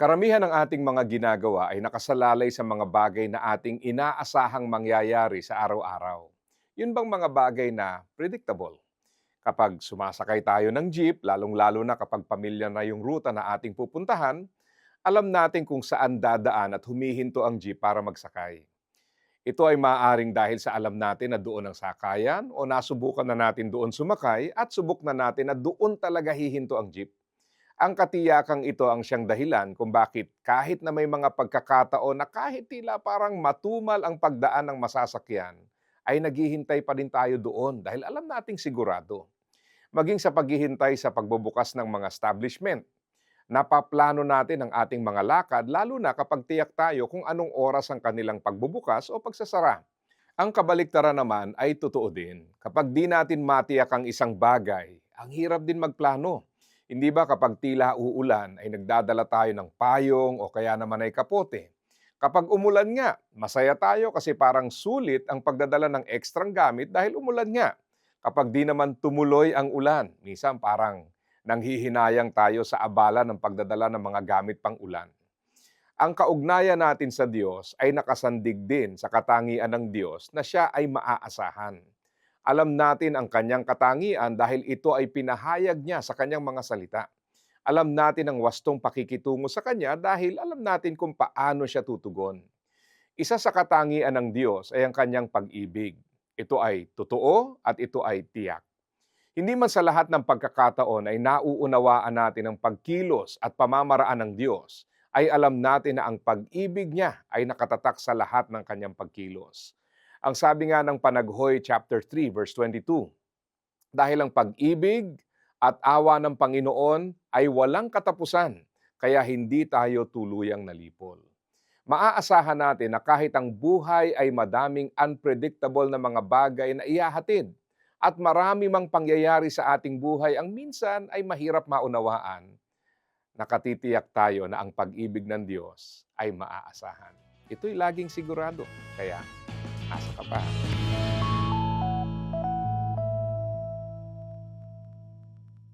Karamihan ng ating mga ginagawa ay nakasalalay sa mga bagay na ating inaasahang mangyayari sa araw-araw. Yun bang mga bagay na predictable? Kapag sumasakay tayo ng jeep, lalong-lalo na kapag pamilya na yung ruta na ating pupuntahan, alam natin kung saan dadaan at humihinto ang jeep para magsakay. Ito ay maaaring dahil sa alam natin na doon ang sakayan o nasubukan na natin doon sumakay at subok na natin na doon talaga hihinto ang jeep. Ang katiyakang ito ang siyang dahilan kung bakit kahit na may mga pagkakataon na kahit tila parang matumal ang pagdaan ng masasakyan, ay naghihintay pa din tayo doon dahil alam nating sigurado. Maging sa paghihintay sa pagbubukas ng mga establishment, napaplano natin ang ating mga lakad lalo na kapag tiyak tayo kung anong oras ang kanilang pagbubukas o pagsasara. Ang kabaliktaran naman ay totoo din. Kapag di natin matiyak ang isang bagay, ang hirap din magplano. Hindi ba kapag tila uulan ay nagdadala tayo ng payong o kaya naman ay kapote? Kapag umulan nga, masaya tayo kasi parang sulit ang pagdadala ng ekstrang gamit dahil umulan nga. Kapag di naman tumuloy ang ulan, minsan parang nanghihinayang tayo sa abala ng pagdadala ng mga gamit pang ulan. Ang kaugnayan natin sa Diyos ay nakasandig din sa katangian ng Diyos na siya ay maaasahan. Alam natin ang kanyang katangian dahil ito ay pinahayag niya sa kanyang mga salita. Alam natin ang wastong pakikitungo sa kanya dahil alam natin kung paano siya tutugon. Isa sa katangian ng Diyos ay ang kanyang pag-ibig. Ito ay totoo at ito ay tiyak. Hindi man sa lahat ng pagkakataon ay nauunawaan natin ang pagkilos at pamamaraan ng Diyos, ay alam natin na ang pag-ibig niya ay nakatatak sa lahat ng kanyang pagkilos. Ang sabi nga ng Panaghoy chapter 3 verse 22, dahil ang pag-ibig at awa ng Panginoon ay walang katapusan, kaya hindi tayo tuluyang nalipol. Maaasahan natin na kahit ang buhay ay madaming unpredictable na mga bagay na ihahatid at marami mang pangyayari sa ating buhay ang minsan ay mahirap maunawaan, nakatitiyak tayo na ang pag-ibig ng Diyos ay maaasahan. Ito'y laging sigurado, kaya asa ka pa.